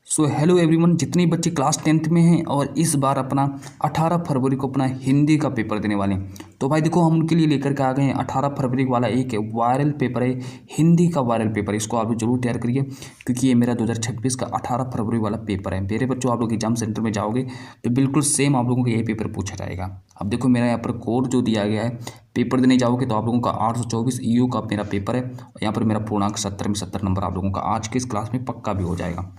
So hello everyone, जितने बच्चे class 10th में हैं और इस बार अपना 18 फरवरी को अपना हिंदी का पेपर देने वाले हैं, तो भाई देखो हम उनके लिए लेकर के आ गए हैं 18 फरवरी वाला एक वायरल पेपर है, हिंदी का वायरल पेपर। इसको आप जरूर तैयार करिए क्योंकि ये मेरा 2026 का 18 फरवरी वाला पेपर है। मेरे बच्चों, आप लोग एग्जाम सेंटर में जाओगे तो बिल्कुल सेम आप लोगों को ये पेपर पूछा जाएगा। अब देखो मेरा यहाँ पर कोड जो दिया गया है, पेपर देने जाओगे तो आप लोगों का 824 ईयू का मेरा पेपर है। यहाँ पर मेरा पूर्णांक 70 में 70 नंबर आप लोगों का आज के इस क्लास में पक्का भी हो जाएगा।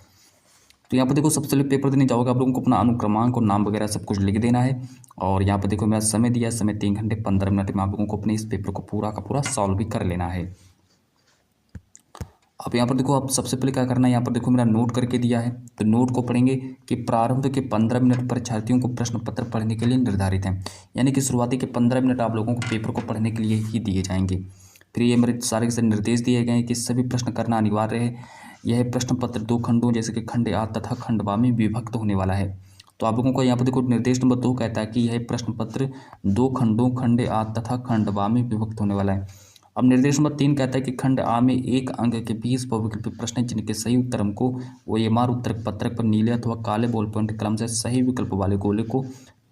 तो यहाँ पर देखो सबसे पहले पेपर देने जाओगे, आप लोगों को अपना अनुक्रमांक और नाम वगैरह सब कुछ लिख देना है। और यहाँ पर देखो मेरा समय दिया है, समय 3 घंटे 15 मिनट में आप लोगों को अपने इस पेपर को पूरा का पूरा सॉल्व भी कर लेना है। अब यहाँ पर देखो आप सबसे पहले क्या करना है, यहाँ पर देखो मेरा नोट करके दिया है, तो नोट को पढ़ेंगे कि प्रारंभ के 15 मिनट परीक्षार्थियों को प्रश्न पत्र पढ़ने के लिए निर्धारित हैं। यानी कि शुरुआती के 15 मिनट आप लोगों को पेपर को पढ़ने के लिए ही दिए जाएंगे। फिर ये मेरे सारे के सारे निर्देश दिए गए हैं कि सभी प्रश्न करना अनिवार्य है। यह प्रश्न पत्र 2 खंडों जैसे कि खंड आ तथा खंड बा में विभक्त होने वाला है। तो आप लोगों को यहाँ पर देखो निर्देश नंबर 2 कहता है कि यह प्रश्न पत्र 2 खंडों खंड आ तथा खंड बा में विभक्त होने वाला है। अब निर्देश नंबर 3 कहता है कि खंड आ में एक अंक के 20 बहुविकल्पी प्रश्न जिनके सही उत्तर हमको OMR उत्तर पत्रक पर नीले अथवा काले बॉल पॉइंट कलम से सही विकल्प वाले गोले को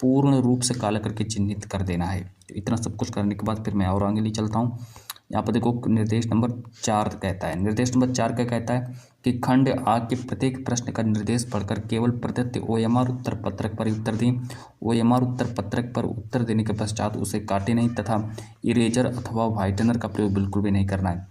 पूर्ण रूप से काला करके चिन्हित कर देना है। तो इतना सब कुछ करने के बाद फिर मैं और आगे ले चलता हूँ। यहाँ पर देखो निर्देश नंबर 4 कहता है, निर्देश नंबर 4 क्या कहता है कि खंड आ के प्रत्येक प्रश्न का निर्देश पढ़कर केवल प्रदत्त OMR उत्तर पत्रक पर उत्तर दें। OMR उत्तर पत्रक पर उत्तर देने के पश्चात उसे काटे नहीं तथा इरेजर अथवा व्हाइटनर का प्रयोग बिल्कुल भी नहीं करना है।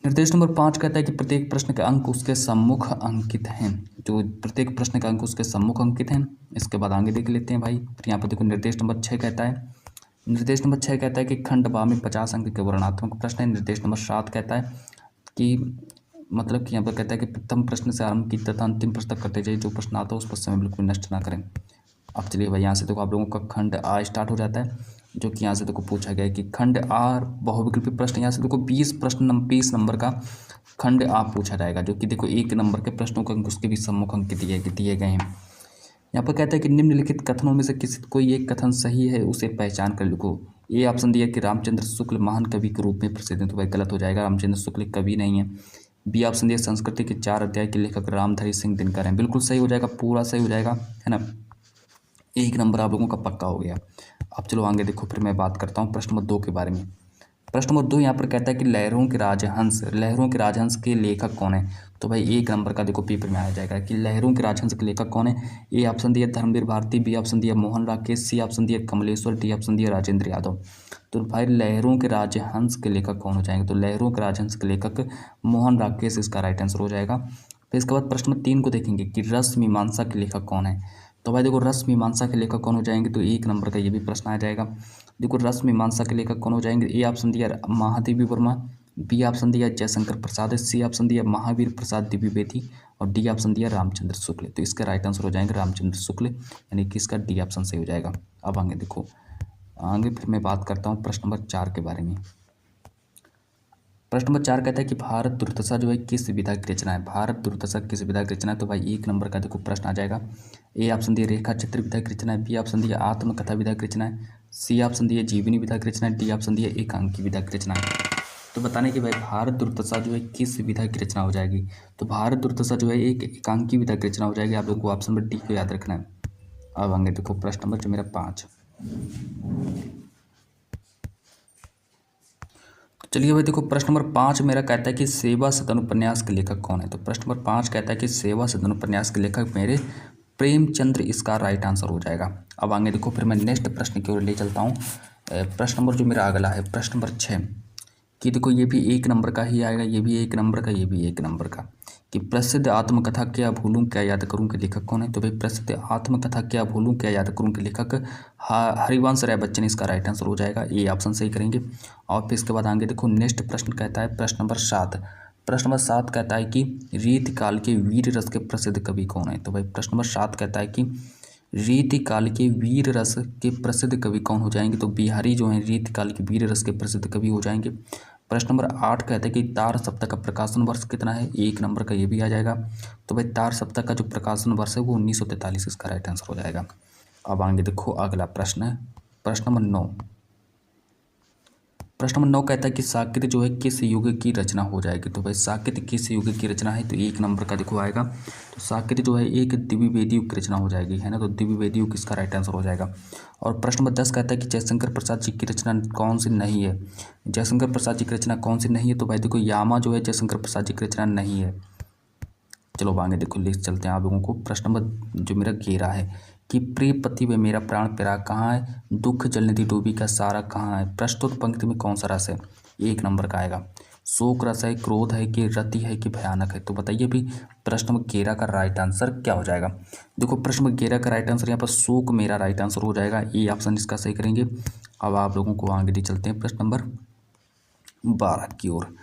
निर्देश नंबर 5 कहता है कि प्रत्येक प्रश्न का अंक उसके सम्मुख अंकित हैं। जो प्रत्येक प्रश्न का अंक उसके सम्मुख अंकित हैं। इसके बाद आगे देख लेते हैं भाई। फिर यहाँ पर देखो निर्देश नंबर 6 कहता है, निर्देश नंबर 6 कहता है कि खंड बा में 50 अंक के वर्णनात्मक प्रश्न है। निर्देश नंबर 7 कहता है कि मतलब कि यहाँ पर कहता है कि प्रथम प्रश्न से आरंभ की तथा अंतिम प्रश्न तक करते जाइए, जो प्रश्न आता है उस पर समय बिल्कुल नष्ट ना करें। अब चलिए भाई, यहाँ से देखो आप लोगों का खंड आ स्टार्ट हो जाता है, जो कि यहाँ से देखो पूछा गया है कि खंड आ बहुविकल्पी प्रश्न। यहाँ से देखो 20 नंबर का खंड आ पूछा जाएगा, जो कि देखो 1 नंबर के प्रश्नों का उसके भी सम्मुख अंक दिए गए हैं। यहाँ पर कहता है कि निम्नलिखित कथनों में से किसी कोई एक कथन सही है, उसे पहचान कर लिखो। ये ऑप्शन दिया कि रामचंद्र शुक्ल महान कवि के रूप में प्रसिद्ध है, तो भाई गलत हो जाएगा, रामचंद्र शुक्ल कवि नहीं है। बी ऑप्शन दिया संस्कृति के 4 अध्याय के लेखक रामधारी सिंह दिनकर हैं, बिल्कुल सही हो जाएगा, पूरा सही हो जाएगा, है ना। 1 नंबर आप लोगों का पक्का हो गया। अब चलो आगे देखो, फिर मैं बात करता हूँ प्रश्न नंबर 2 के बारे में। प्रश्न नंबर 2 यहाँ पर कहता है कि लहरों के राजहंस के लेखक कौन है। तो भाई 1 नंबर का देखो पेपर में आ जाएगा कि लहरों के राजहंस के लेखक कौन है। ए ऑप्शन दिया धर्मवीर भारती, बी ऑप्शन दिया मोहन राकेश, सी ऑप्शन दिया कमलेश्वर, डी ऑप्शन दिया राजेंद्र यादव। तो भाई लहरों के राजहंस के लेखक कौन हो जाएंगे, तो लहरों के राजहंस के लेखक मोहन राकेश इसका राइट आंसर हो जाएगा। फिर इसके बाद प्रश्न नंबर 3 को देखेंगे कि रस मीमांसा के लेखक कौन है। तो भाई देखो रस मीमांसा के लेखक कौन हो जाएंगे, तो 1 नंबर का ये भी प्रश्न आ जाएगा। देखो रस मीमांसा के लेखक कौन हो जाएंगे। ए ऑप्शन दिया महादेवी वर्मा, बी ऑप्शन दिया जयशंकर प्रसाद, सी ऑप्शन दिया महावीर प्रसाद द्विवेदी और डी ऑप्शन दिया रामचंद्र शुक्ल। तो इसका राइट आंसर हो जाएंगे रामचंद्र शुक्ल, यानी कि इसका डी ऑप्शन सही हो जाएगा। अब आगे देखो, आगे फिर मैं बात करता हूँ प्रश्न नंबर 4 के बारे में। प्रश्न नंबर 4 कहता है कि भारत दुर्दशा जो है किस विधा की रचना है। भारत दुर्दशा किस विधा की रचना है, तो भाई 1 नंबर का देखो प्रश्न आ जाएगा। ए ऑप्शन दिया रेखा चित्र विधा की रचना है, बी ऑप्शन दिया आत्मकथा विधा की रचना है, सी ऑप्शन दिया जीवनी विधा की रचना है, डी ऑप्शन दिया एकांकी विधा की रचना है। तो बताने कि भाई भारत दुर्दशा जो है किस विधा की रचना हो जाएगी। तो भारत दुर्दशा जो है एक एकांकी विधा की रचना हो जाएगी। आप लोगों को ऑप्शन नंबर डी को याद रखना है। अब आगे देखो प्रश्न नंबर जो मेरा 5। चलिए भाई देखो प्रश्न नंबर 5 मेरा कहता है कि सेवा सदन उपन्यास के लेखक कौन है। तो प्रश्न नंबर 5 कहता है कि सेवा सदन उपन्यास के लेखक मेरे प्रेमचंद्र इसका राइट आंसर हो जाएगा। अब आगे देखो, फिर मैं नेक्स्ट प्रश्न की ओर ले चलता हूँ। प्रश्न नंबर जो मेरा अगला है प्रश्न नंबर 6 कि देखो ये भी 1 नंबर का ही आएगा, ये भी 1 नंबर का, ये भी 1 नंबर का, कि प्रसिद्ध आत्मकथा क्या भूलूं क्या याद करूं के लेखक कौन है। तो भाई प्रसिद्ध आत्मकथा क्या भूलूं क्या याद करूं के लेखक हरिवंश राय बच्चन इसका राइट आंसर हो जाएगा। ये ऑप्शन सही करेंगे। और फिर इसके बाद आगे देखो नेक्स्ट प्रश्न कहता है प्रश्न नंबर 7। प्रश्न नंबर 7 कहता है कि रीतिकाल के वीर रस के प्रसिद्ध कवि कौन है। तो भाई प्रश्न नंबर 7 कहता है कि रीतिकाल के वीर रस के प्रसिद्ध कवि कौन हो जाएंगे। तो बिहारी जो हैं रीतिकाल के वीर रस के प्रसिद्ध कवि हो जाएंगे। प्रश्न नंबर 8 कहता है कि तार सप्ताह का प्रकाशन वर्ष कितना है। 1 नंबर का ये भी आ जाएगा। तो भाई तार सप्ताह का जो प्रकाशन वर्ष है वो 1943 इसका राइट आंसर हो जाएगा। अब आगे देखो अगला प्रश्न है प्रश्न नंबर 9। प्रश्न नंबर 9 कहता है कि साकेत जो है किस युग की रचना हो जाएगी। तो भाई साकेत किस युग की रचना है, तो 1 नंबर का देखो आएगा। तो साकेत जो है एक द्विवेदी युग की रचना हो जाएगी, है ना। तो द्विवेदी युग किसका राइट आंसर हो जाएगा। और प्रश्न नंबर 10 कहता है कि जयशंकर प्रसाद जी की रचना कौन सी नहीं है। जयशंकर प्रसाद जी की रचना कौन सी नहीं है, तो भाई देखो यामा जो है जयशंकर प्रसाद जी की रचना नहीं है। चलो आगे देखो लिस्ट चलते हैं आप लोगों को। प्रश्न नंबर जो मेरा 11 है कि प्रिय पति व मेरा प्राण प्यारा कहाँ है, दुख जलनिधि डूबी का सारा कहाँ है। प्रस्तुत पंक्ति में कौन सा रस है, 1 नंबर का आएगा। शोक रस है, क्रोध है कि रति है कि भयानक है। तो बताइए भी प्रश्न नंबर 11 का राइट आंसर क्या हो जाएगा। देखो प्रश्न नंबर 11 का राइट आंसर यहाँ पर शोक मेरा राइट आंसर हो जाएगा, ये ऑप्शन इसका सही करेंगे। अब आप लोगों को आगे भी चलते हैं प्रश्न नंबर 12 की ओर।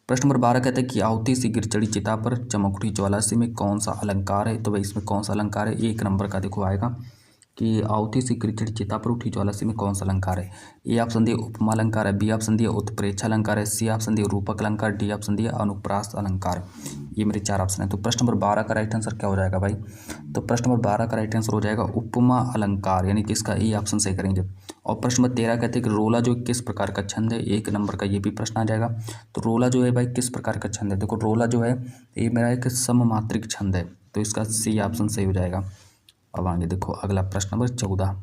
प्रश्न नंबर 12 कहता है कि आहुति से गिर चढ़ी चिता पर चमक उठी ज्वाला से में कौन सा अलंकार है। तो भाई इसमें कौन सा अलंकार है, 1 नंबर का देखो आएगा कि आहुति से गिर चढ़ी चिता पर उठी ज्वाला से में कौन सा अलंकार है। ए ऑप्शन दिया उपमा अलंकार है, बी ऑप्शन दिया उत्प्रेक्षा अलंकार है, सी ऑप्शन दिया रूपक अलंकार, डी ऑप्शन दिया अनुप्रास अलंकार। ये मेरे 4 ऑप्शन है। तो प्रश्न नंबर 12 का राइट आंसर क्या हो जाएगा भाई। तो प्रश्न नंबर 12 का राइट आंसर हो जाएगा उपमा अलंकार, यानी कि इसका ए ऑप्शन सही करेंगे। और प्रश्न नंबर 13 कहते हैं कि रोला जो किस प्रकार का छंद है, 1 नंबर का ये भी प्रश्न आ जाएगा। तो रोला जो है भाई किस प्रकार का छंद है। देखो रोला जो है ये मेरा एक सममात्रिक छंद है, तो इसका सी ऑप्शन सही हो जाएगा। अब आगे देखो अगला प्रश्न नंबर 14।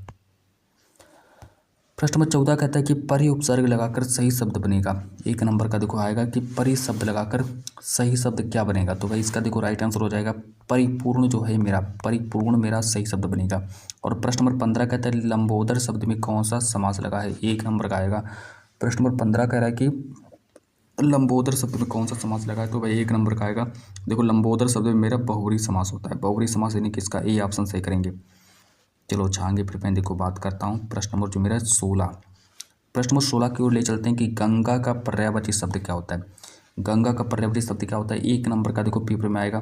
प्रश्न नंबर 14 कहता है कि परि उपसर्ग लगाकर सही शब्द बनेगा, 1 नंबर का देखो आएगा कि परि शब्द लगाकर सही शब्द क्या बनेगा। तो भाई इसका देखो राइट आंसर हो जाएगा परिपूर्ण जो है मेरा, परिपूर्ण मेरा सही शब्द बनेगा। और प्रश्न नंबर 15 कहता है लंबोदर शब्द में कौन सा समास लगा है, 1 नंबर का आएगा। प्रश्न नंबर 15 कह रहा है कि लंबोदर शब्द में कौन सा समास लगा है। तो भाई 1 नंबर का आएगा। देखो लंबोदर शब्द में मेरा बहुव्रीहि समास होता है, बहुव्रीहि समास यानी कि इसका ए ऑप्शन सही करेंगे। चलो अच्छा आगे फिर मैं देखो बात करता हूँ प्रश्न नंबर जो मेरा 16। प्रश्न नंबर 16 की ओर ले चलते हैं कि गंगा का पर्यायवाची शब्द क्या होता है। गंगा का पर्यायवाची शब्द क्या होता है, 1 नंबर का देखो पेपर में आएगा।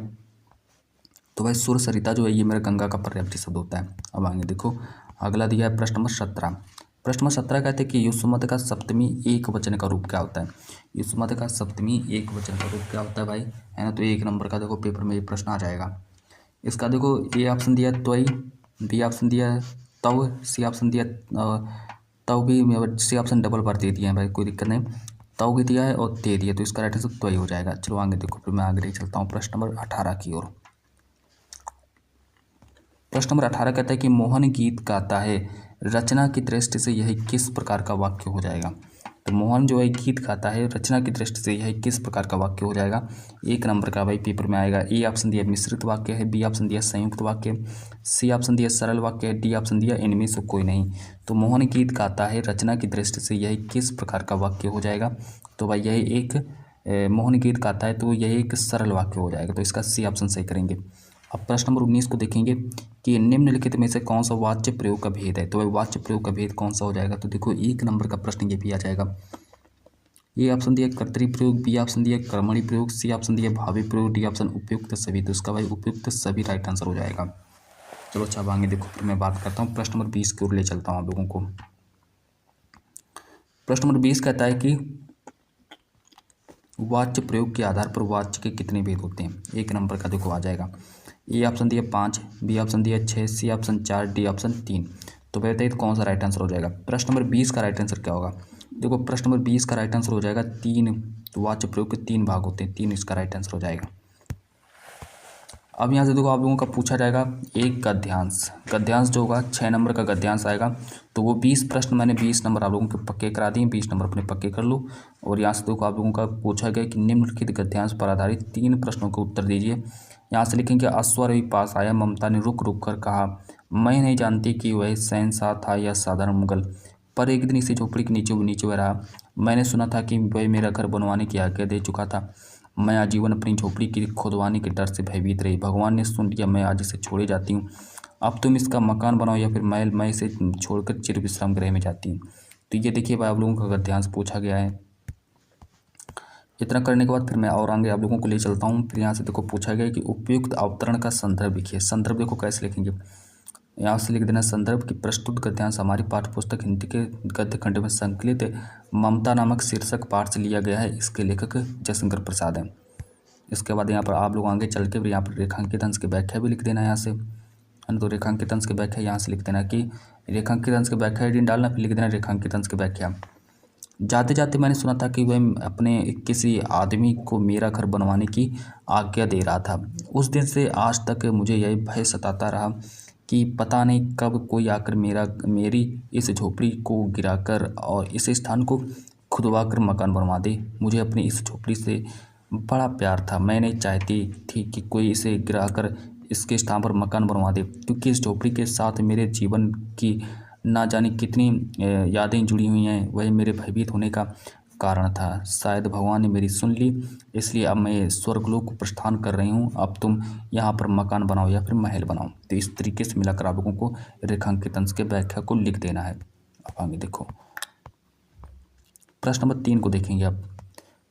तो भाई सुर सरिता जो है ये मेरा गंगा का पर्यायवाची शब्द होता है। अब आगे देखो अगला दिया है प्रश्न नंबर 17। प्रश्न नंबर 17 कहते हैं कि युष्मत का सप्तमी एक वचन का रूप क्या होता है। युष्मत का सप्तमी एक वचन का रूप क्या होता है भाई, है ना। तो 1 नंबर का देखो पेपर में ये प्रश्न आ जाएगा। इसका देखो ए ऑप्शन दिया त्वई, बी ऑप्शन दिया तव, सी ऑप्शन दिया तव भी, सी ऑप्शन डबल बार दे दिया है भाई, कोई दिक्कत नहीं। तव भी दिया है और दे दिया, तो इसका राइट आंसर त्वई हो जाएगा। चलो आगे देखो फिर मैं आगे चलता हूँ प्रश्न नंबर 18 की ओर। प्रश्न नंबर 18 कहता है कि मोहन गीत गाता है, रचना की दृष्टि से यह किस प्रकार का वाक्य हो जाएगा। तो मोहन जो है गीत गाता है, रचना की दृष्टि से यह किस प्रकार का वाक्य हो जाएगा, 1 नंबर का भाई पेपर में आएगा। ए ऑप्शन दिया मिश्रित वाक्य है, बी ऑप्शन दिया संयुक्त वाक्य, सी ऑप्शन दिया सरल वाक्य है, डी ऑप्शन दिया इनमें से कोई नहीं। तो मोहन गीत गाता है, रचना की दृष्टि से यह किस प्रकार का वाक्य हो जाएगा। तो भाई यह एक मोहन गीत गाता है, तो यह एक सरल वाक्य हो जाएगा, तो इसका सी ऑप्शन सही करेंगे। अब प्रश्न नंबर 19 को देखेंगे कि निम्नलिखित में से कौन सा वाच्य प्रयोग का भेद है। तो भाई वाच्य प्रयोग का भेद कौन सा हो जाएगा। तो देखो 1 नंबर का प्रश्न ये भी आ जाएगा। ए ऑप्शन दिया कर्तरी प्रयोग, बी ऑप्शन दिया कर्मणि प्रयोग, सी ऑप्शन दिया भावी प्रयोग, डी ऑप्शन उपयुक्त सभी। तो इसका भाई उपयुक्त सभी राइट आंसर हो जाएगा। चलो अच्छा आगे देखो फिर मैं बात करता हूँ प्रश्न नंबर 20 की ओर ले चलता हूँ आप लोगों को। प्रश्न नंबर 20 कहता है कि वाच्य प्रयोग के आधार पर वाच्य के कितने भेद होते हैं, 1 नंबर का देखो आ जाएगा। ए ऑप्शन दिया 5, बी ऑप्शन दिया 6, सी ऑप्शन 4, डी ऑप्शन 3। तो बताइए तो कौन सा राइट आंसर हो जाएगा। प्रश्न नंबर 20 का राइट आंसर क्या होगा। देखो प्रश्न नंबर 20 का राइट आंसर हो जाएगा 3। तो वाच्य प्रयोग के 3 भाग होते हैं, 3 इसका राइट आंसर हो जाएगा। अब यहाँ से देखो आप लोगों का पूछा जाएगा एक गद्यांश, गद्यांश जो होगा 6 नंबर का गद्यांश आएगा। तो वो 20 प्रश्न मैंने 20 नंबर आप लोगों के पक्के करा दिए, 20 नंबर अपने पक्के कर लो। और यहाँ से देखो आप लोगों का पूछा गया कि निम्नलिखित गद्यांश पर आधारित 3 प्रश्नों का उत्तर दीजिए। यहाँ से लिखेंगे अश्वरवि पास आया, ममता ने रुक रुक कर कहा, मैं नहीं जानती कि वह शहंशाह था या साधारण मुगल, पर एक दिन इसी झोपड़ी के नीचे नीचे वह रहा। मैंने सुना था कि वह मेरा घर बनवाने की आज्ञा दे चुका था। मैं आजीवन अपनी झोपड़ी की खुदवाने के डर से भयभीत रही। भगवान ने सुन लिया, मैं आज इसे छोड़े जाती हूँ। अब तुम इसका मकान बनाओ या फिर मैं इसे छोड़कर चिर विश्राम गृह में जाती हूँ। तो ये देखिए भाई आप लोगों का गद्यांश पूछा गया है। इतना करने के बाद फिर मैं और आगे आप लोगों को ले चलता हूँ। फिर यहाँ से देखो पूछा गया कि उपयुक्त अवतरण का संदर्भ लिखिए। संदर्भ देखो कैसे लिखेंगे, यहाँ से लिख देना संदर्भ की प्रस्तुत गद्यांश हमारी पाठ्यपुस्तक हिंदी के गद्य खंड में संकलित ममता नामक शीर्षक पाठ से लिया गया है। इसके लेखक जयशंकर प्रसाद हैं। इसके बाद यहाँ पर आप लोग आगे चल के फिर यहाँ पर रेखांकित अंश की व्याख्या भी लिख देना यहाँ से, है ना। तो रेखांकित अंश की व्याख्या यहाँ से लिख देना कि रेखांकित अंश की व्याख्या एडिन डालना, फिर लिख देना रेखांकित अंश की व्याख्या। जाते जाते मैंने सुना था कि वह अपने किसी आदमी को मेरा घर बनवाने की आज्ञा दे रहा था। उस दिन से आज तक मुझे यह भय सताता रहा कि पता नहीं कब कोई आकर मेरी इस झोपड़ी को गिराकर और इस स्थान को खुदवाकर मकान बनवा दे। मुझे अपनी इस झोपड़ी से बड़ा प्यार था। मैं नहीं चाहती थी कि कोई इसे गिराकर इसके स्थान पर मकान बनवा दे, क्योंकि इस झोपड़ी के साथ मेरे जीवन की ना जाने कितनी यादें जुड़ी हुई हैं। वह मेरे भयभीत होने का कारण था। शायद भगवान ने मेरी सुन ली, इसलिए अब मैं स्वर्गलोक को प्रस्थान कर रही हूँ। अब तुम यहाँ पर मकान बनाओ या फिर महल बनाओ। तो इस तरीके से मिलाकर आप लोगों को रेखांकित अंश के व्याख्या को लिख देना है। अब आगे देखो, प्रश्न नंबर 3 को देखेंगे आप।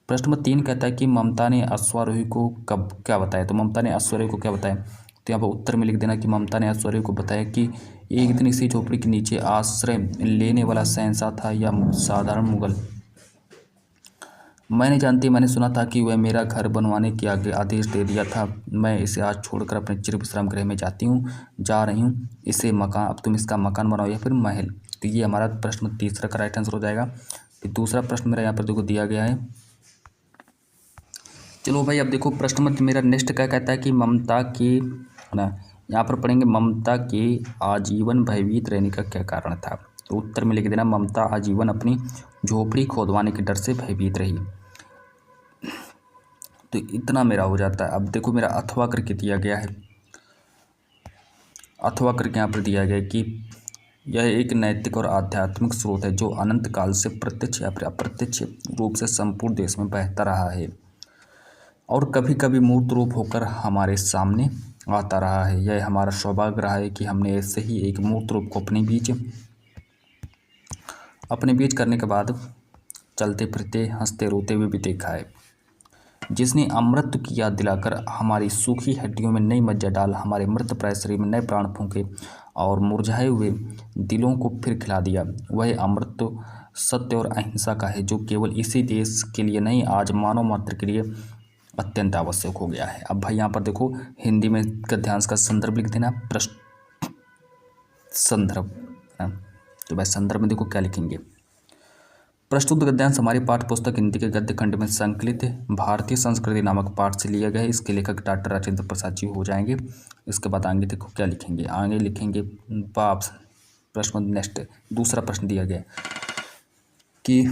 प्रश्न नंबर 3 कहता है कि ममता ने अश्वारोही को कब क्या बताया। तो ममता ने अश्वारोही को क्या बताया, तो यहाँ पर उत्तर में लिख देना कि ममता ने अश्वारोही को बताया कि एक दिन इसी झोपड़ी के नीचे आश्रय लेने वाला शहंशाह था या साधारण मुगल। मैं नहीं जानती, मैंने सुना था कि वह मेरा घर बनवाने के आगे आदेश दे दिया था। मैं इसे आज छोड़कर अपने चिर विश्राम गृह में जा रही हूँ। इसे मकान अब तुम इसका मकान बनाओ या फिर महल। तो ये हमारा प्रश्न तीसरा का राइट आंसर हो जाएगा। फिर दूसरा प्रश्न मेरा यहाँ पर देखो दिया गया है। चलो भाई, अब देखो प्रश्न में मेरा नेक्स्ट क्या कहता है कि ममता के ना, यहाँ पर पढ़ेंगे ममता के आजीवन भयभीत रहने का क्या कारण था। तो उत्तर में लिख देना ममता आजीवन अपनी झोपड़ी खोदवाने के डर से भयभीत रही। तो इतना मेरा हो जाता है। अब देखो मेरा अथवा करके दिया गया है। अथवा करके यहाँ पर दिया गया है कि यह एक नैतिक और आध्यात्मिक स्रोत है जो अनंत काल से प्रत्यक्ष या फिर अप्रत्यक्ष रूप से संपूर्ण देश में बहता रहा है और कभी कभी मूर्त रूप होकर हमारे सामने आता रहा है। यह हमारा सौभाग्य रहा है कि हमने ऐसे ही एक मूर्त रूप को अपने बीच करने के बाद चलते फिरते हंसते रोते हुए भी देखा है, जिसने अमृत की याद दिलाकर हमारी सूखी हड्डियों में नई मज्जा डाल हमारे मृत प्राय शरीर में नए प्राण फूंके और मुरझाए हुए दिलों को फिर खिला दिया। वह अमृत तो सत्य और अहिंसा का है, जो केवल इसी देश के लिए नहीं आज मानव मात्र के लिए अत्यंत आवश्यक हो गया है। अब भाई यहाँ पर देखो हिंदी में गद्यांश का संदर्भ लिख देना, प्रश्न संदर्भ है। तो भाई संदर्भ में देखो क्या लिखेंगे। प्रस्तुत गद्यांश हमारी पाठ्य पुस्तक हिंदी के गद्य खंड में संकलित भारतीय संस्कृति नामक पाठ से लिया गया है। इसके लेखक डॉक्टर राजेंद्र प्रसाद जी हो जाएंगे। इसके बाद आगे देखो क्या लिखेंगे, आगे लिखेंगे प्रश्न नेक्स्ट दूसरा प्रश्न दिया गया कि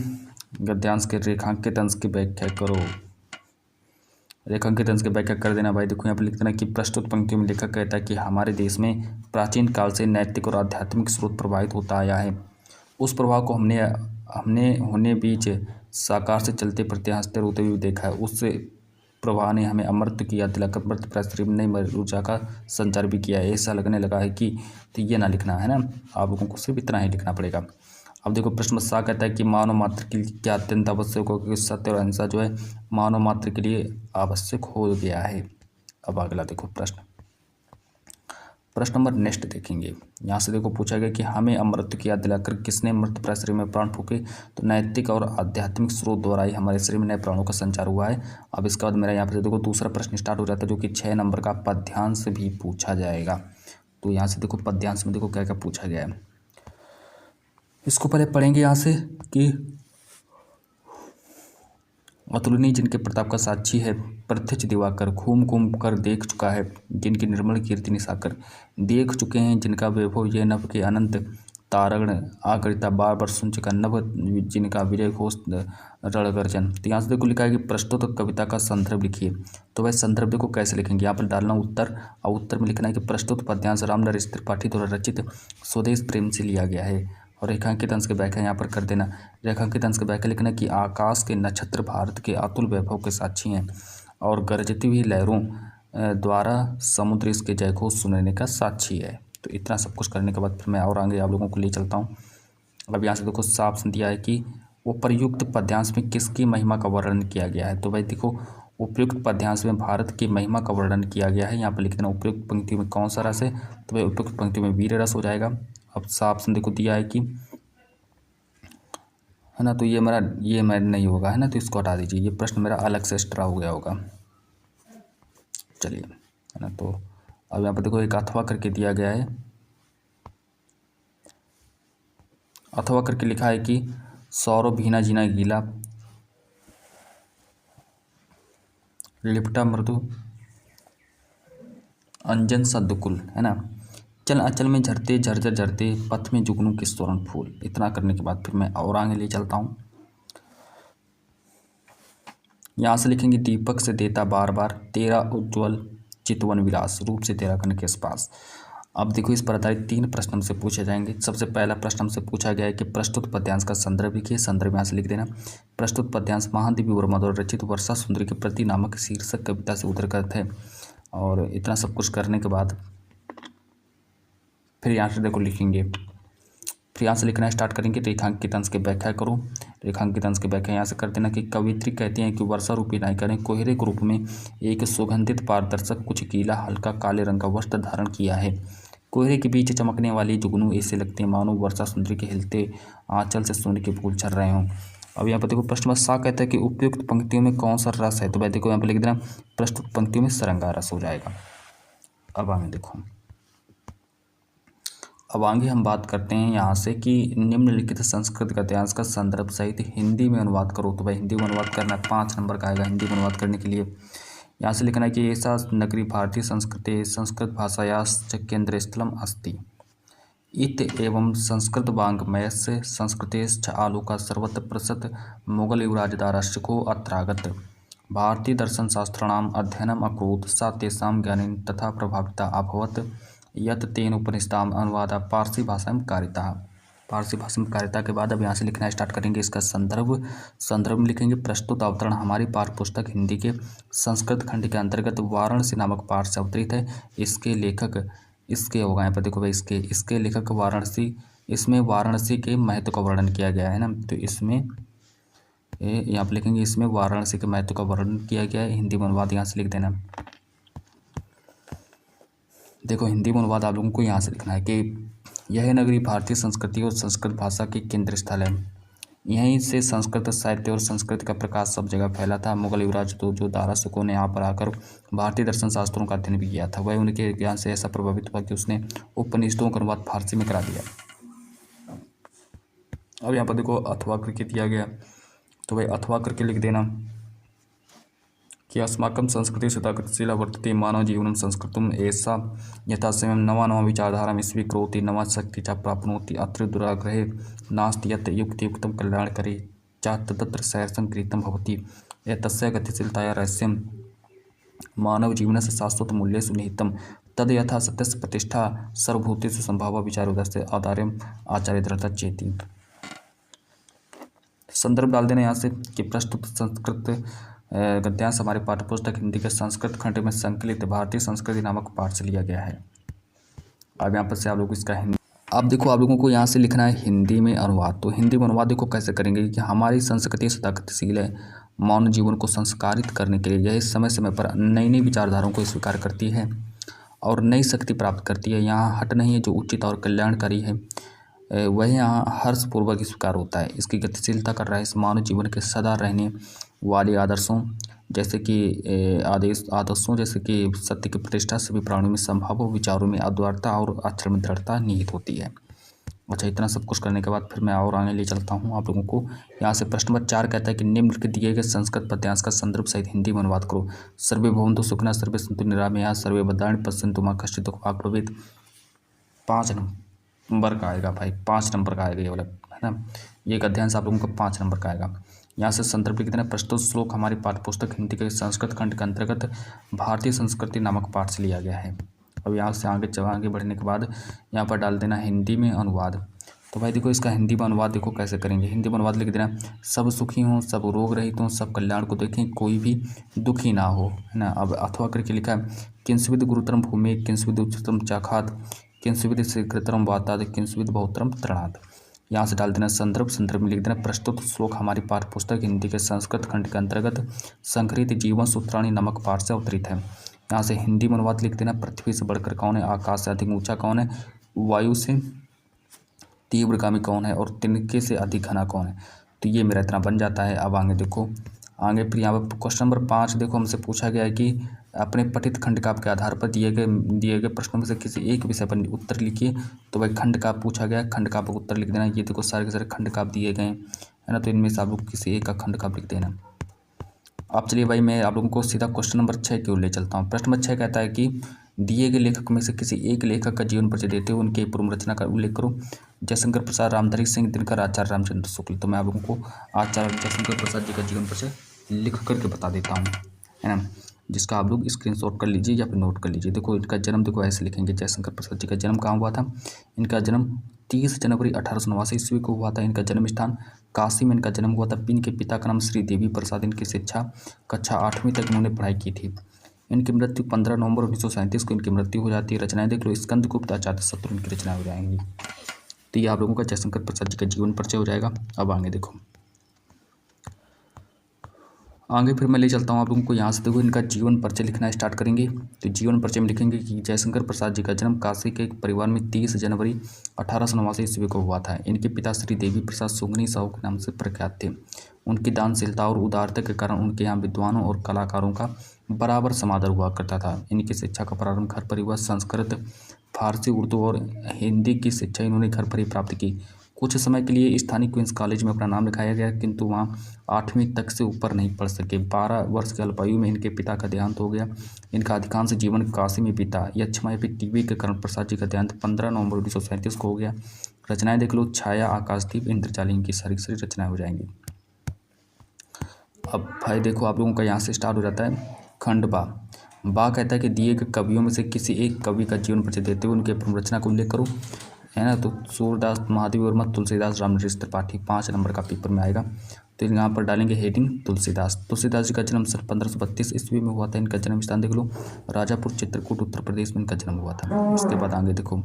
गद्यांश के रेखांकित अंश की व्याख्या करो। रेखांकित अंश की व्याख्या कर देना भाई। देखो यहाँ पर लिख देना कि प्रस्तुत पंक्तियों में लेखक कहता है कि हमारे देश में प्राचीन काल से नैतिक और आध्यात्मिक स्रोत प्रभावित होता आया है। उस प्रभाव को हमने होने बीच साकार से चलते फिरते हंसते रोते हुए देखा है। उस प्रभाव ने हमें अमृत की याद दिलाकर मृत प्राय में नई ऊर्जा का संचार भी किया है। ऐसा लगने लगा है कि तो ये ना लिखना है ना, आप लोगों को सिर्फ इतना ही लिखना पड़ेगा। अब देखो प्रश्न सा कहता है कि मानव मात्र के लिए क्या अत्यंत आवश्यक हो, क्योंकि सत्य और अहिंसा जो है मानव मात्र के लिए आवश्यक हो गया है। अब अगला देखो प्रश्न नंबर नेक्स्ट देखेंगे। यहाँ से देखो पूछा गया कि हमें अमृत की याद दिलाकर किसने मृत प्राय शरीर में प्राण फूके। तो नैतिक और आध्यात्मिक स्रोत द्वारा ही हमारे शरीर में नए प्राणों का संचार हुआ है। अब इसके बाद मेरा यहाँ पर देखो दूसरा प्रश्न स्टार्ट हो जाता है, जो कि 6 नंबर का पद्यांश भी पूछा जाएगा। तो यहाँ से देखो पद्यांश में देखो क्या क्या पूछा गया है, इसको पहले पढ़ेंगे यहाँ से कि अतुलनीय जिनके प्रताप का साक्षी है प्रत्यक्ष दिवाकर, घूम घूम कर देख चुका है जिनकी निर्मल कीर्ति निशाकर, देख चुके हैं जिनका वैभव ये नभ के अनंत तारगण आगरिता, बार बार सुन चुका नभ जिनका विजय घोष रण गर्जन। तो यहाँ से देखो लिखा है कि प्रस्तुत कविता का संदर्भ लिखिए। तो वह संदर्भ देखो कैसे लिखेंगे, यहाँ पर डालना उत्तर और उत्तर में लिखना है कि प्रस्तुत पद्यांश रामनरेश त्रिपाठी द्वारा रचित स्वदेश प्रेम से लिया गया है। और रेखांकित अंश की व्याख्या यहाँ पर कर देना। रेखांकित अंश की व्याख्या लिखना कि आकाश के नक्षत्र भारत के अतुल वैभव के साक्षी हैं और गरजती हुई लहरों द्वारा समुद्र इसके जयघोष सुनने का साक्षी है। तो इतना सब कुछ करने के बाद फिर मैं और आगे आप लोगों को ले चलता हूँ। अब यहाँ से देखो साफ दिया है कि उपर्युक्त पद्यांश में किसकी महिमा का वर्णन किया गया है। तो भाई देखो उपयुक्त पद्यांश में भारत की महिमा का वर्णन किया गया है। यहाँ पर लिख देना उपयुक्त पंक्ति में कौन सा रस है। तो भाई उपयुक्त पंक्ति में वीर रस हो जाएगा। अब साफ से देखो दिया है कि है ना, तो ये मेरा नहीं होगा है ना, तो इसको हटा दीजिए, ये प्रश्न मेरा अलग से एक्स्ट्रा हो गया होगा। चलिए है ना, तो अब यहाँ पर देखो एक अथवा करके दिया गया है। अथवा करके लिखा है कि सौरभ भीना जीना गीला, लिपटा मृदु, अंजन सद्दुकुल, है ना। चल अचल में झरते झरझर झरते, पथ में जुगनू के स्वर्ण फूल। इतना करने के बाद फिर मैं और आगे ले चलता हूँ। यहाँ से लिखेंगे दीपक से देता बार बार, तेरा उज्ज्वल चितवन विलास, रूप से तेरा कन के पास। अब देखो इस पर आधारित 3 प्रश्न हमसे पूछे जाएंगे। सबसे पहला प्रश्न हमसे पूछा गया है कि प्रस्तुत पद्यांश का संदर्भ लिखिए। संदर्भ यहाँ से लिख देना। प्रस्तुत पद्यांश महादेवी वर्मा द्वारा रचित वर्षा सुंदरी के प्रति नामक शीर्षक कविता से उद्धृत है। और इतना सब कुछ करने के बाद फिर यहाँ से देखो लिखेंगे, फिर यहाँ से लिखना स्टार्ट करेंगे। रेखांकित अंश की व्याख्या करो। रेखांकित अंश की व्याख्या यहाँ से कर देना कि कवित्री कहती हैं कि वर्षा रूपी नायिका ने कोहरे के रूप में एक सुगंधित पारदर्शक कुछ गीला हल्का काले रंग का वस्त्र धारण किया है। कोहरे के बीच चमकने वाली जुगनू ऐसे लगते हैं मानो वर्षा सुंदरी के हिलते आंचल से सोने के फूल झर रहे हों। अब यहाँ पर देखो प्रश्न में सा कहता है कि उपयुक्त पंक्तियों में कौन सा रस है। तो भाई देखो यहाँ पर लिख देना प्रस्तुत पंक्तियों में सरंगा रस हो जाएगा। अब आगे देखो, अब आगे हम बात करते हैं यहाँ से कि निम्नलिखित संस्कृत गद्यांश का संदर्भ सहित हिंदी में अनुवाद करो। तो भाई हिंदी में अनुवाद करना है, 5 नंबर का आएगा हिंदी में अनुवाद करने के लिए। यहाँ से लिखना है कि ऐसा नगरी भारतीय संस्कृते संस्कृत भाषायाश्च केंद्र स्थलम अस्ति इत एवं संस्कृत वाङ्मयस्य संस्कृतेश्च आलोका सर्वत्र प्रसत मुगल युवराज दाराशिखो अत्रागत भारतीय दर्शन शास्त्राणाम अध्ययनम अकुरुत सा तेषां ज्ञानेन तथा प्रभाविता अभवत यत तेन उपनिषदाम अनुवादा पारसी भाषा में कारिता। पारसी भाषा में कारिता के बाद अब यहाँ से लिखना स्टार्ट करेंगे इसका संदर्भ में लिखेंगे प्रस्तुत अवतरण हमारी पाठ्य पुस्तक हिंदी के संस्कृत खंड के अंतर्गत वाराणसी नामक पाठ से अवतरित है। इसके लेखक इसके होगा यहाँ पर देखो भाई इसके लेखक वाराणसी, इसमें वाराणसी के महत्व का वर्णन किया गया है ना। तो इसमें यहाँ पर लिखेंगे इसमें वाराणसी के महत्व का वर्णन किया गया है। हिंदी में अनुवाद यहाँ से लिख देना। देखो हिंदी में अनुवाद आप लोगों को यहाँ से लिखना है कि यह नगरी भारतीय संस्कृति और संस्कृत भाषा की केंद्र स्थल है। यहीं से संस्कृत साहित्य और संस्कृत का प्रकाश सब जगह फैला था। मुगल युवराज तो जो दाराशिकों ने यहाँ पर आकर भारतीय दर्शन शास्त्रों का अध्ययन भी किया था, वह उनके ज्ञान से ऐसा प्रभावित हुआ कि उसने उपनिषदों का अनुवाद फारसी में करा दिया। अब यहाँ पर देखो अथवा करके दिया गया, तो भाई अथवा करके लिख देना कि अस्माकं संस्कृति सदा गतिशीला वर्तते मानव जीवनं संस्कृतम् ऐसा यथा स्वयं नवा विचारधारां स्वीकरोति नवा शक्ति च प्राप्नोति अत्र दुराग्रहे नास्ति यत् युक्तियुक्तं कल्याणकरे च तत्र सहर्षं कृतं भवति एतस्य गतिशीलताया रहस्यं मानव जीवनस्य शाश्वत मूल्येषु निहितं तद् यथा सत्यस्य प्रतिष्ठा सर्वभूतेषु संभावा विचारोदयस्य आधार्यम् आचार्य दृढ़ता चेति। संदर्भ डाल देना यहाँ से कि प्रस्तुत संस्कृत गद्यांश हमारे पाठ्यपुस्तक हिंदी के संस्कृत खंड में संकलित भारतीय संस्कृति नामक पाठ से लिया गया है। अब यहाँ पर से आप लोग इसका हिंदी, अब देखो आप लोगों को यहाँ से लिखना है हिंदी में अनुवाद। तो हिंदी में अनुवाद देखो कैसे करेंगे कि हमारी संस्कृति सदा गतिशील है, मानव जीवन को संस्कारित करने के लिए यह समय समय पर नई नई विचारधाराओं को स्वीकार करती है और नई शक्ति प्राप्त करती है। यहाँ हट नहीं है, जो उचित और कल्याणकारी है वह यहाँ हर्षपूर्वक स्वीकार होता है। इसकी गतिशीलता कर रहा है इस मानव जीवन के सदा रहने वाले आदर्शों जैसे कि आदर्शों जैसे कि सत्य की प्रतिष्ठा सभी प्राणियों में संभाव विचारों में अद्वारता और आचरण में दृढ़ता निहित होती है। अच्छा, इतना सब कुछ करने के बाद फिर मैं और आगे ले चलता हूँ आप लोगों को। यहाँ से प्रश्न नंबर 4 कहता है कि निम्नलिखित दिए गए संस्कृत पद्यांश का संदर्भ सहित हिंदी में अनुवाद करो। सर्वे भवन्तु सुखिनः सर्वे सन्तु निरामयाः सर्वे भद्राणि पश्यन्तु मा कश्चित् दुःखभाग् भवेत्। 5 नंबर का आएगा भाई, 5 नंबर का आएगा ये वाला, है ना। ये गद्यांश आप लोगों को 5 नंबर का आएगा। यहाँ से संदर्भ लिखते हैं प्रस्तुत श्लोक हमारी पाठ्यपुस्तक हिंदी के संस्कृत खंड के अंतर्गत भारतीय संस्कृति नामक पाठ से लिया गया है। अब यहाँ से आगे बढ़ने के बाद यहाँ पर डाल देना हिंदी में अनुवाद। तो भाई देखो इसका हिंदी में अनुवाद देखो कैसे करेंगे। हिंदी में अनुवाद लिख देना सब सुखी हों, सब रोग रहित हों, सब कल्याण को देखें, कोई भी दुखी ना हो, है ना। अब अथवा करके लिखा है किंसविद गुरुतरम भूमि किंसविद उच्चतम चाखात किंसविद शीघ्रतरम वाताद किंसविद बहुतरम तृणाद। यहाँ से डाल देना संदर्भ में लिख देना प्रस्तुत श्लोक हमारी पाठ्यपुस्तक हिंदी के संस्कृत खंड के अंतर्गत संग्रहित जीवन सूत्राणी नामक पाठ से अवतरित है। यहाँ से हिंदी में अनुवाद लिख देना पृथ्वी से बढ़कर कौन है, आकाश से अधिक ऊंचा कौन है, वायु से तीव्रगामी कौन है और तिनके से अधिक घना कौन है। तो ये मेरा इतना बन जाता है। अब आगे देखो आगे फिर यहाँ पर क्वेश्चन नंबर 5 देखो हमसे पूछा गया है कि अपने पठित खंडकाव्य के आधार पर दिए गए प्रश्नों में से किसी एक विषय पर उत्तर लिखिए। तो भाई खंडकाव्य पूछा गया है, खंडकाव्य का उत्तर लिख देना। ये देखो सारे के सारे खंडकाव्य दिए गए हैं, है ना, तो इनमें से आप लोग किसी एक का खंडकाव्य लिख देना। अब चलिए भाई मैं आप लोगों को सीधा क्वेश्चन नंबर 6 की ओर ले चलता हूँ। प्रश्न नंबर 6 कहता है कि दिए गए लेखक में से किसी एक लेखक का जीवन परिचय देते हुए उनके पूर्व रचना का उल्लेख करो। जयशंकर प्रसाद, रामधारी सिंह दिनकर, आचार्य रामचंद्र शुक्ल। तो मैं आप लोगों को आचार्य जयशंकर प्रसाद जी का जीवन परिचय लिख करके बता देता हूँ, है ना, जिसका आप लोग स्क्रीनशॉट कर लीजिए या फिर नोट कर लीजिए। देखो इनका जन्म देखो ऐसे लिखेंगे, जयशंकर प्रसाद जी का जन्म कहाँ हुआ था। इनका जन्म 30 जनवरी 1889 ईस्वी को हुआ था। इनका जन्म स्थान काशी में इनका जन्म हुआ था। इनके पिता का नाम श्री देवी प्रसाद। इनकी शिक्षा कक्षा 8वीं तक इन्होंने पढ़ाई की थी। इनकी मृत्यु 15 नवंबर 1937 को इनकी मृत्यु हो जाती है। रचनाएं देख लो, स्कंदगुप्त, अजातशत्रु इनकी रचनाएं हो जाएंगी। तो ये आप लोगों का जयशंकर प्रसाद जी का जीवन परिचय हो जाएगा। अब आगे देखो, आगे फिर मैं ले चलता हूँ आप लोगों को। यहाँ से देखो इनका जीवन परिचय लिखना स्टार्ट करेंगे। तो जीवन परिचय में लिखेंगे कि जयशंकर प्रसाद जी का जन्म काशी के एक परिवार में 30 जनवरी 1889 ईस्वी को हुआ था। इनके पिता श्री देवी प्रसाद सुगनी साहू के नाम से प्रख्यात थे। उनकी दानशीलता और उदारता के कारण उनके यहाँ विद्वानों और कलाकारों का बराबर समादर हुआ करता था। इनकी शिक्षा का प्रारंभ घर पर ही हुआ। संस्कृत, फारसी, उर्दू और हिंदी की शिक्षा इन्होंने घर पर ही प्राप्त की। कुछ समय के लिए स्थानीय क्वींस कॉलेज में अपना नाम लिखाया गया, किंतु वहाँ 8वीं तक से ऊपर नहीं पढ़ सके। 12 वर्ष की अल्पायु में इनके पिता का देहांत हो गया। इनका अधिकांश जीवन काशी में बीता। यक्षमा या फिर टीबी के कारण प्रसाद जी का देहांत 15 नवंबर 1937 को हो गया। रचनाएं देख लो, छाया, आकाशदीप, इंद्रजाली इनकी सारी सारी रचनाएं हो जाएंगी। अब भाई देखो आप लोगों का यहाँ से स्टार्ट हो जाता है खंड बा। बा कहता है कि दिए गए कवियों में से किसी एक कवि का जीवन परिचय देते हुए उनके रचना को उल्लेख करो, है ना। तो सूरदास, महादेव वर्मा, तुलसीदास, रामनरेश त्रिपाठी 5 नंबर का पेपर में आएगा। तो यहाँ पर डालेंगे हेडिंग तुलसीदास। तुलसीदास जी का जन्म सन 1532 ईस्वी में हुआ था। इनका जन्म स्थान देख लो, राजापुर, चित्रकूट, उत्तर प्रदेश में इनका जन्म हुआ था। इसके बाद आगे देखो,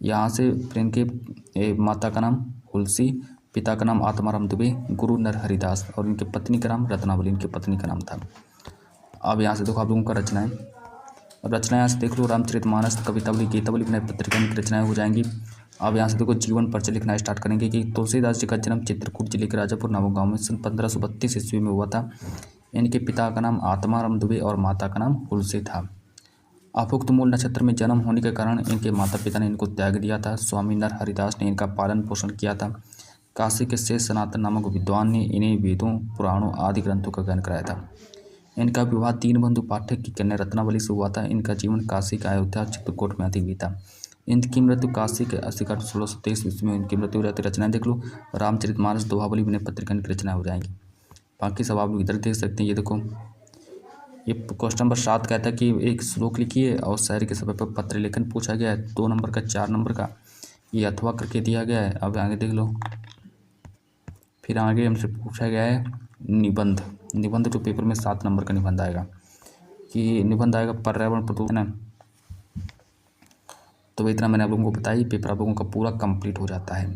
यहाँ से फिर इनके माता का नाम हुलसी, पिता का नाम आत्माराम दुबे, गुरु नरहरिदास और इनके पत्नी का नाम रत्नावली इनकी पत्नी का नाम था। अब यहाँ से देखो आप लोगों का रचनाएं यहाँ से देख लो, रामचरितमानस, कवितावली, गीतावली, विनय पत्रिका इनकी रचनाएं हो जाएंगी। अब यहाँ से देखो जीवन परिचय लिखना स्टार्ट करेंगे कि तुलसीदास जी का जन्म चित्रकूट जिले के राजापुर नामक गाँव में सन 1532 ईस्वी में हुआ था। इनके पिता का नाम आत्माराम दुबे और माता का नाम हुलसी था। अपुक्त मूल नक्षत्र में जन्म होने के कारण इनके माता पिता ने इनको त्याग दिया था। स्वामी नरहरिदास ने इनका पालन पोषण किया था। काशी के शेष सनातन नामक विद्वान ने इन्हें वेदों, पुराणों आदि ग्रंथों का ज्ञान कराया था। इनका विवाह दीनबंधु पाठक की कन्या रत्नावली से हुआ था। इनका जीवन काशी का अयोध्या, चित्रकूट में अधिक बीता। इनकी मृत्यु काशी के असीघाट 1623 ईस्वी में इनकी मृत्यु हो जाती है। रचनाएं देख लो, रामचरितमानस, दोहावली, विनय पत्रिका इनकी रचनाएं हो जाएंगी। बाकी सब आप लोग इधर देख सकते हैं। ये देखो, ये क्वेश्चन नंबर 7 कहता है कि एक श्लोक लिखिए और शहर के समय पर पत्र लेखन पूछा गया है। 2 नंबर का, 4 नंबर का ये अथवा करके दिया गया है। अब आगे देख लो, फिर आगे हमसे पूछा गया है निबंध। निबंध जो पेपर में 7 नंबर का निबंध आएगा, कि निबंध आएगा पर्यावरण प्रदूषण, है। तो इतना मैंने आप लोगों को बताया, पेपर आप लोगों का पूरा कंप्लीट हो जाता है।